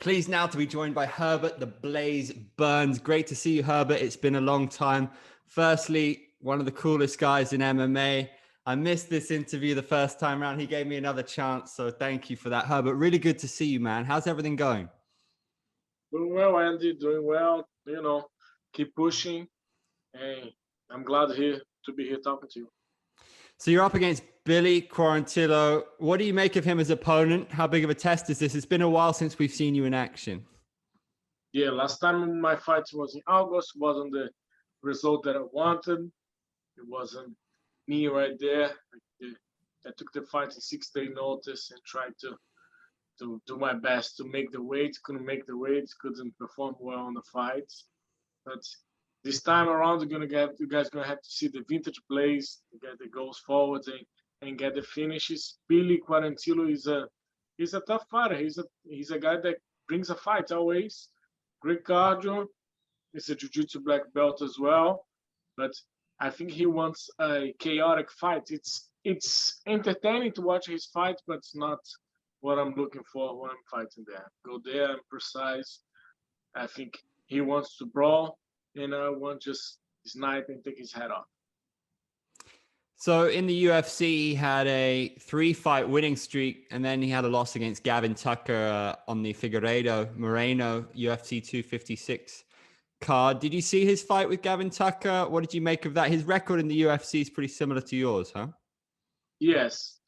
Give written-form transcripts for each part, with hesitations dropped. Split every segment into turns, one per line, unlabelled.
Pleased now to be joined by Herbert the Blaze Burns. Great to see you, Herbert. It's been a long time. Firstly, one of the coolest guys in MMA. I missed this interview the first time around. He gave me another chance, so thank you for that, Herbert. Really good to see you, man. How's everything going?
Doing well, Andy. Doing well. Keep pushing. And I'm glad to be here talking to you.
So you're up against Billy Quarantillo. What do you make of him as opponent? How big of a test is this? It's been a while since we've seen you in action.
Yeah, last time my fight was in August. Wasn't the result that I wanted. It wasn't me right there. I took the fight in 6-day notice and tried to do my best to make the weight. Couldn't make the weight. Couldn't perform well on the fights. But this time around, you guys gonna have to see the vintage plays, get the goals forwards and get the finishes. Billy Quarantillo is a tough fighter. He's a guy that brings a fight always. Great cardio. He's a jiu-jitsu black belt as well. But I think he wants a chaotic fight. It's entertaining to watch his fight, but it's not what I'm looking for when I'm fighting there. Go there and precise. I think he wants to brawl, and I want just snipe and take his head off.
So in the UFC, he had a 3-fight winning streak, and then he had a loss against Gavin Tucker on the Figueiredo Moreno UFC 256 card. Did you see his fight with Gavin Tucker? What did you make of that? His record in the UFC is pretty similar to yours, huh?
Yes.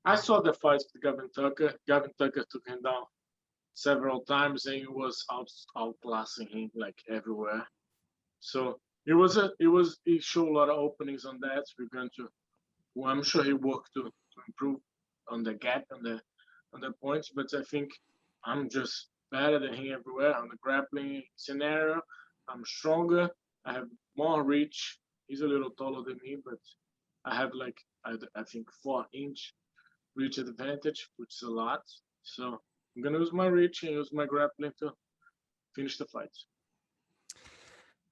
I saw the fight with Gavin Tucker. Gavin Tucker took him down several times, and he was outclassing him like everywhere. So it showed a lot of openings on that. I'm sure he worked to improve on the gap on the points, but I think I'm just better than him everywhere on the grappling scenario. I'm stronger. I have more reach. He's a little taller than me, but I have I think 4-inch reach advantage, which is a lot. So I'm gonna use my reach and use my grappling to finish the fight.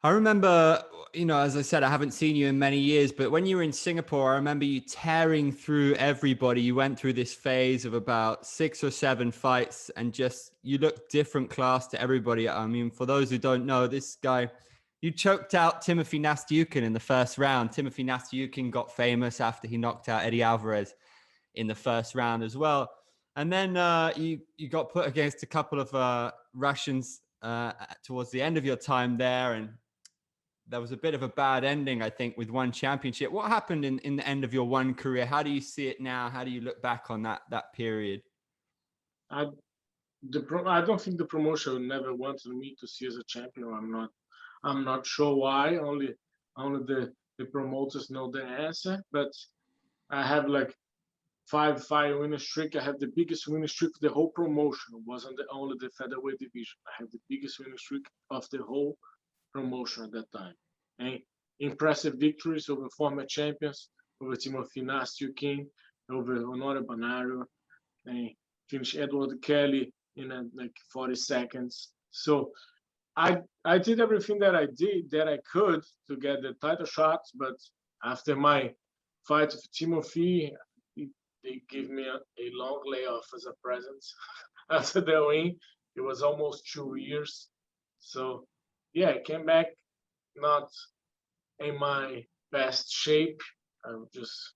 I remember, as I said, I haven't seen you in many years, but when you were in Singapore, I remember you tearing through everybody. You went through this phase of about 6 or 7 fights and you looked different class to everybody. I mean, for those who don't know, this guy, you choked out Timothy Nastyukin in the first round. Timothy Nastyukin got famous after he knocked out Eddie Alvarez in the first round as well. And then you got put against a couple of Russians towards the end of your time there, and there was a bit of a bad ending, I think, with one championship. What happened in the end of your one career? How do you see it now? How do you look back on that period?
I don't think the promotion never wanted me to see as a champion. I'm not sure why. Only the promoters know the answer. But I have like 5-fight winning streak. I have the biggest winning streak of the whole promotion. It wasn't only the featherweight division. I have the biggest winning streak of the whole promotion at that time. And impressive victories over former champions, over Timothy Nastyukin, over Honore Banario, and finished Edward Kelly in 40 seconds. So I did everything that I could to get the title shots, but after my fight with Timothy, they gave me a long layoff as a present after the win. It was almost 2 years. So yeah, I came back not in my best shape. I'm just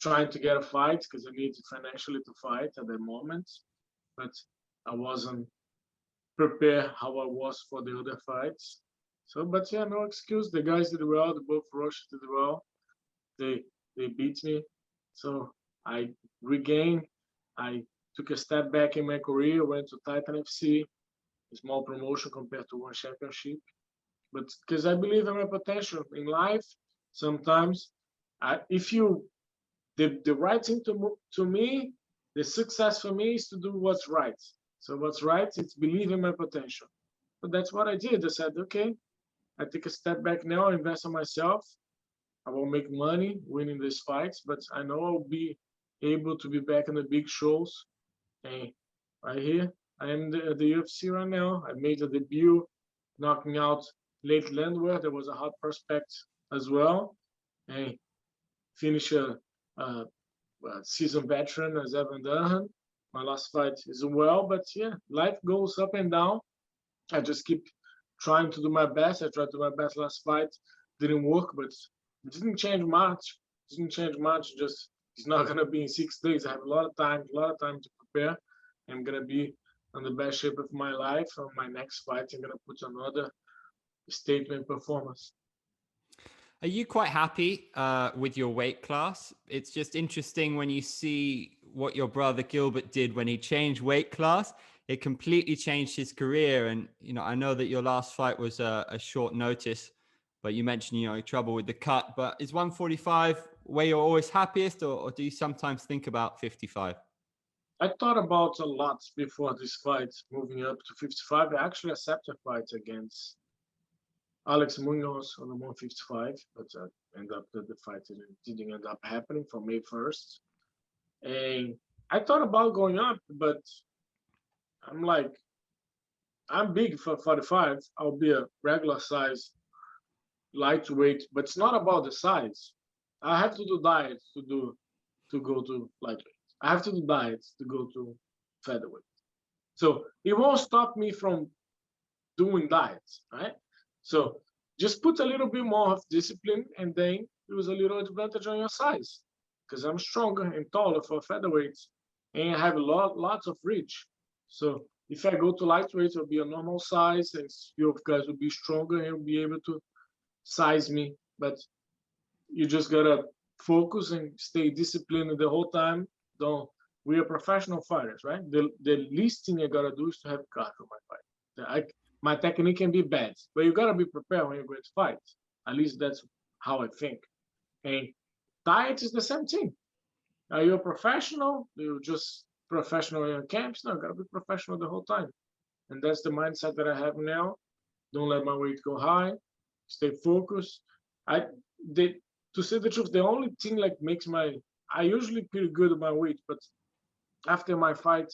trying to get a fight because I needed financially to fight at the moment, but I wasn't prepared how I was for the other fights. So, but yeah, no excuse. The guys did well. The both Russians did well. They beat me. So I regained. I took a step back in my career. Went to Titan FC, a small promotion compared to one championship. But because I believe in my potential in life, sometimes the right thing to me, the success for me is to do what's right. So what's right? It's believe in my potential. But that's what I did. I said, okay, I take a step back now, invest in myself. I will make money winning these fights, but I know I'll be able to be back in the big shows. And right here, I am at the UFC right now. I made a debut, knocking out Late Landwehr. There was a hot prospect as well. And finish a seasoned veteran as Evan Durham. my last fight as well. But yeah, life goes up and down. I just keep trying to do my best. I tried to do my best last fight, didn't work, but it didn't change much. Didn't change much. Just it's not gonna be in 6 days. I have a lot of time to prepare. I'm gonna be in the best shape of my life. On my next fight, I'm gonna put another statement performance.
Are you quite happy with your weight class? It's just interesting when you see what your brother Gilbert did when he changed weight class. It completely changed his career. And, I know that your last fight was a short notice, but you mentioned, trouble with the cut. But is 145 where you're always happiest, or do you sometimes think about 55?
I thought about a lot before this fight, moving up to 55. I actually accepted a fight against Alex Munoz on the 155, but the fight didn't end up happening for May 1st. And I thought about going up, but I'm like, I'm big for 45. I'll be a regular size lightweight, but it's not about the size. I have to do diets to go to lightweight. I have to do diets to go to featherweight. So it won't stop me from doing diets, right? So just put a little bit more of discipline, and then use a little advantage on your size, because I'm stronger and taller for featherweights, and I have lots of reach. So if I go to lightweight, it'll be a normal size, and you guys will be stronger and will be able to size me. But you just gotta focus and stay disciplined the whole time. Don't. We are professional fighters, right? The least thing you gotta do is to have cardio for my fight. My technique can be bad, but you gotta be prepared when you're going to fight. At least that's how I think. And diet is the same thing. Are you a professional? You're just professional in your camps? No, you gotta be professional the whole time. And that's the mindset that I have now. Don't let my weight go high. Stay focused. I did to say the truth, the only thing like makes I usually pretty good at my weight, but after my fight,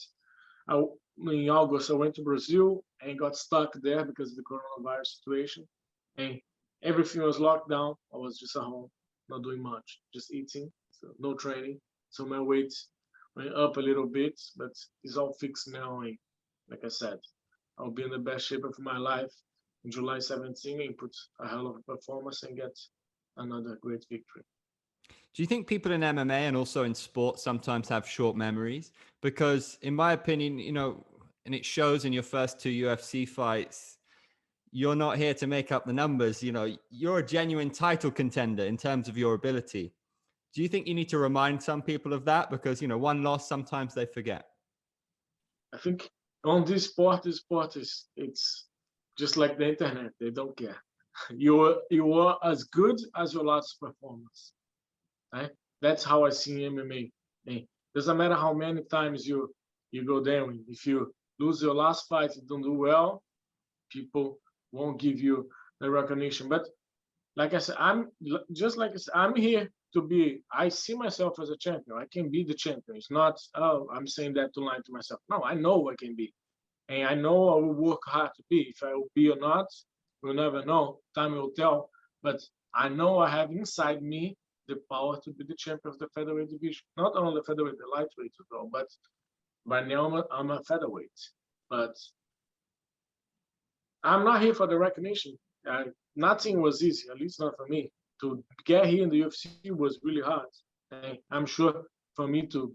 in August, I went to Brazil and got stuck there because of the coronavirus situation. And everything was locked down. I was just at home, not doing much, just eating, so no training. So my weight went up a little bit, but it's all fixed now. And like I said, I'll be in the best shape of my life in July 17 and put a hell of a performance and get another great victory.
Do you think people in MMA and also in sports sometimes have short memories? Because in my opinion, and it shows in your first two UFC fights, you're not here to make up the numbers. You're a genuine title contender in terms of your ability. Do you think you need to remind some people of that? Because, one loss, sometimes they forget.
I think on this sport it's just like the internet. They don't care. You are as good as your last performance. Right? That's how I see MMA. It doesn't matter how many times you go down. If you lose your last fight, you don't do well, people won't give you the recognition. But like I said, I'm here to be. I see myself as a champion. I can be the champion. It's not, oh, I'm saying that to lie to myself. No, I know I can be, and I know I will work hard to be. If I will be or not, we'll never know. Time will tell. But I know I have inside me the power to be the champion of the featherweight division. Not only the featherweight, the lightweight as well. But by now I'm a featherweight. But I'm not here for the recognition. Nothing was easy, at least not for me. To get here in the UFC was really hard. And I'm sure for me to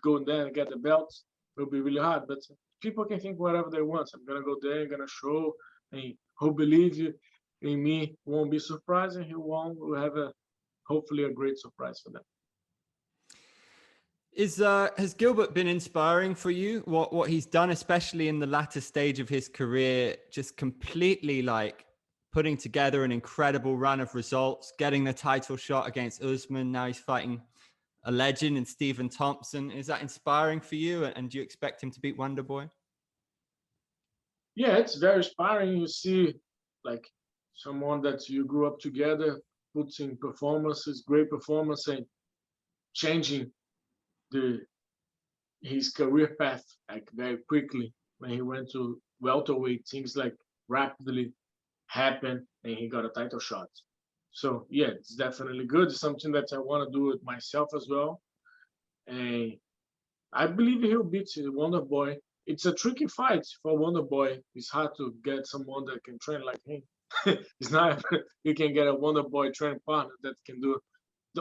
go there and get the belt will be really hard. But people can think whatever they want. I'm gonna go there, I'm gonna show, and who believe you in me won't be surprised, and who won't will have hopefully a great surprise for them.
Has Gilbert been inspiring for you? What he's done, especially in the latter stage of his career, just completely like putting together an incredible run of results, getting the title shot against Usman. Now he's fighting a legend in Stephen Thompson. Is that inspiring for you? And do you expect him to beat Wonderboy?
Yeah, it's very inspiring. You see, like someone that you grew up together, puts in performances, great performance, and changing the his career path like very quickly when he went to welterweight. Things like rapidly happened, and he got a title shot. So yeah, it's definitely good. It's something that I want to do it myself as well. And I believe he'll beat Wonder Boy. It's a tricky fight for Wonder Boy. It's hard to get someone that can train like him. It's not you can get a Wonder Boy training partner that can do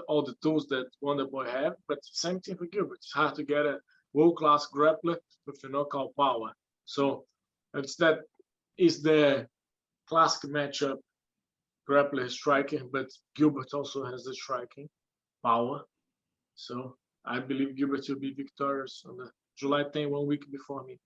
all the tools that Wonder Boy have. But same thing for Gilbert. It's hard to get a world class grappler with a knockout power. So it's that is the classic matchup. Grappler is striking, but Gilbert also has the striking power. So I believe Gilbert will be victorious on the July 10, 1 week before me.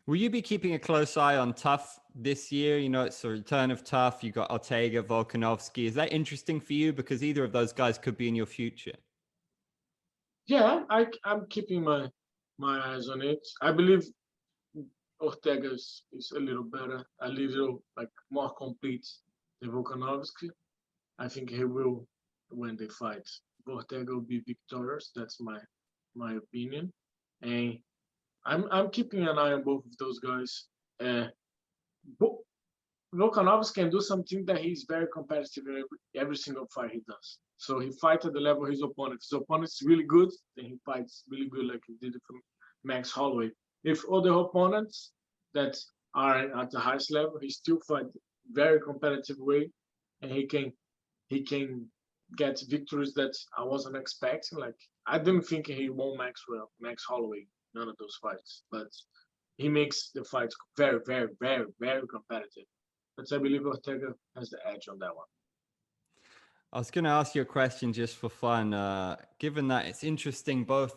Will you be keeping a close eye on Tough this year? You know, it's the return of Tough. You got Ortega, Volkanovski. Is that interesting for you? Because either of those guys could be in your future.
Yeah, I'm keeping my eyes on it. I believe Ortega is a little better, a little like more complete than Volkanovski. I think he will when they fight. Ortega will be victorious. That's my opinion, and I'm keeping an eye on both of those guys. Volkanovski can do something that he's very competitive in every single fight he does. So he fights at the level of his opponent. If his opponent's really good, then he fights really good like he did it from Max Holloway. If other opponents that are at the highest level, he still fights very competitive way, and he can get victories that I wasn't expecting. Like I didn't think he won Max Holloway, none of those fights, but he makes the fights very, very, very, very competitive. But I believe Ortega has the edge on that one.
I was going to ask you a question just for fun. Given that it's interesting, both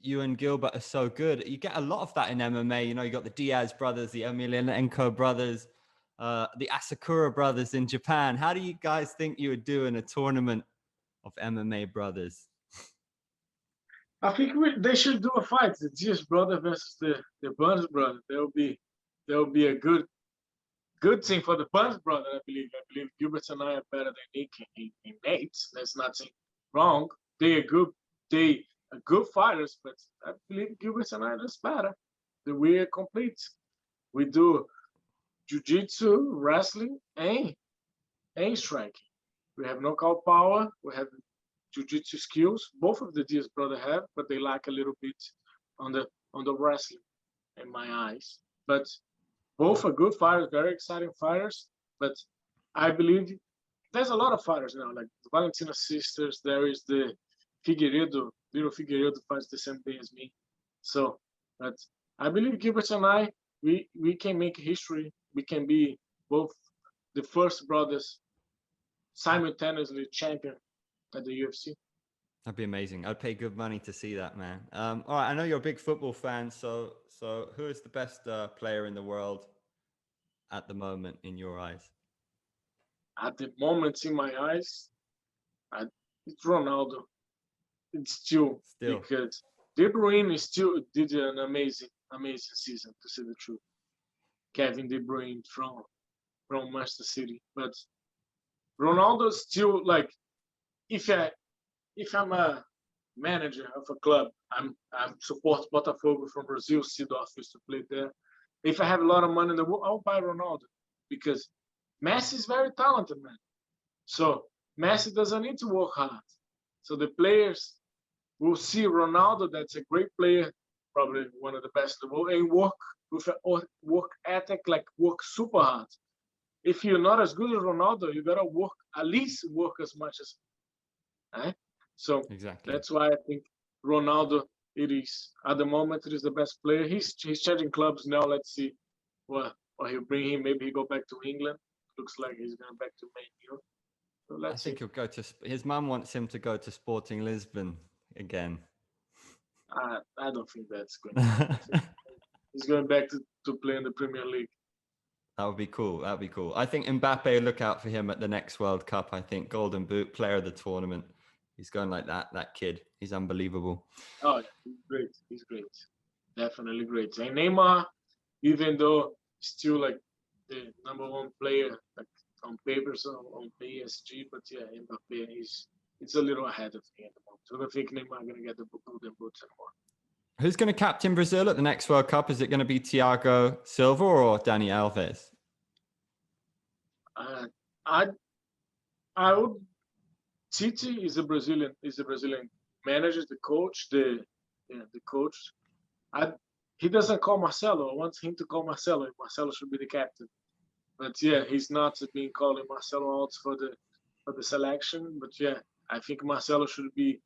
you and Gilbert are so good. You get a lot of that in MMA. You know, you got the Diaz brothers, the Emelianenko brothers, the Asakura brothers in Japan. How do you guys think you would do in a tournament of MMA brothers?
I think they should do a fight, the Diaz brother versus the Burns brother. There will be a good thing for the Burns brother. I believe Gilbert and I are better than Nick and Nate. There's nothing wrong. They are good fighters, but I believe Gilbert and I are just better. We are complete. We do jiu-jitsu, wrestling, and striking. We have knockout power. We have jiu-jitsu skills. Both of the Diaz brother have, but they lack a little bit on the wrestling, in my eyes. But both are good fighters, very exciting fighters. But I believe there's a lot of fighters now, like the Valentina sisters. There is the Figueiredo, little Figueiredo fights the same day as me. So, but I believe Gilbert and I, we can make history. We can be both the first brothers simultaneously champion at the UFC.
That'd be amazing. I'd pay good money to see that, man. All right, I know you're a big football fan, so who is the best player in the world at the moment in your eyes?
At the moment, in my eyes, it's Ronaldo. It's still because De Bruyne still did an amazing season, to say the truth. Kevin De Bruyne from Manchester City, but Ronaldo still like if I'm a manager of a club, I'm support Botafogo from Brazil. Sidorf used to play there. If I have a lot of money in the world, I'll buy Ronaldo because Messi is very talented, man. So Messi doesn't need to work hard. So the players will see Ronaldo, that's a great player, probably one of the best in the world, and work with a work ethic, like work super hard. If you're not as good as Ronaldo, you gotta work at least work as much as. Eh? So
exactly.
That's why I think Ronaldo it is at the moment it is the best player. He's changing clubs now. Let's see what he'll bring him. Maybe he go back to England. Looks like he's going back to Man U. So let's see.
I think he'll go to. His mum wants him to go to Sporting Lisbon again.
I don't think that's going to happen. He's going back to play in the Premier League.
That would be cool. That would be cool. I think Mbappe, look out for him at the next World Cup. I think Golden Boot, player of the tournament. He's going like that. That kid, he's unbelievable.
Oh, yeah, he's great. He's great. Definitely great. And Neymar, even though still like the number one player, like on paper, so on PSG, but yeah, Mbappe it's a little ahead of me at the moment. So I don't think Neymar gonna get the Golden Boots anymore.
Who's going to captain Brazil at the next World Cup? Is it going to be Thiago Silva or Dani Alves?
I would. Tite is a Brazilian manager, the coach. The the coach. He doesn't call Marcelo. I want him to call Marcelo. Marcelo should be the captain. But yeah, he's not being calling Marcelo out for the selection. But yeah, I think Marcelo should be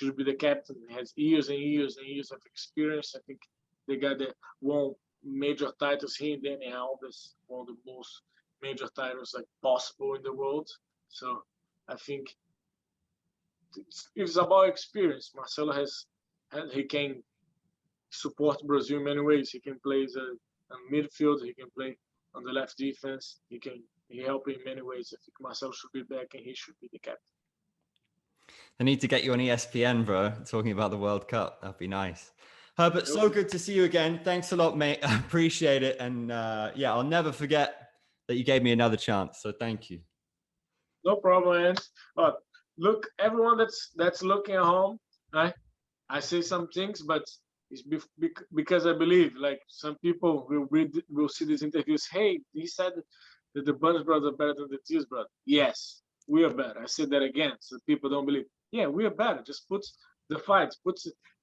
the captain. He has years and years and years of experience. I think the guy that won major titles. He and Danny Alves won the most major titles like possible in the world. So I think it's about experience. Marcelo he can support Brazil in many ways. He can play as a midfield. He can play on the left defense. He help in many ways. I think Marcelo should be back and he should be the captain.
I need to get you on ESPN, bro, talking about the World Cup. That'd be nice. Herbert, so good to see you again. Thanks a lot, mate. I appreciate it. And yeah, I'll never forget that you gave me another chance. So thank you.
No problem, Ant. But look, everyone that's looking at home, right? I say some things, but it's because I believe, like some people will see these interviews. Hey, he said that the Burns brothers are better than the Diaz brothers. Yes, we are better. I said that again, so people don't believe. Yeah, we are better. Just put the fights, put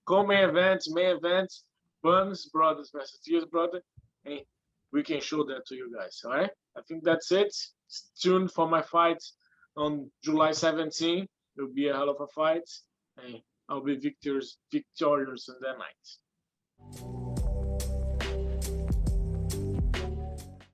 co-main events, main events, Burns brothers versus Diaz brother, and we can show that to you guys. All right? I think that's it. Stay tuned for my fight on July 17th. It'll be a hell of a fight. And I'll be victorious on that night.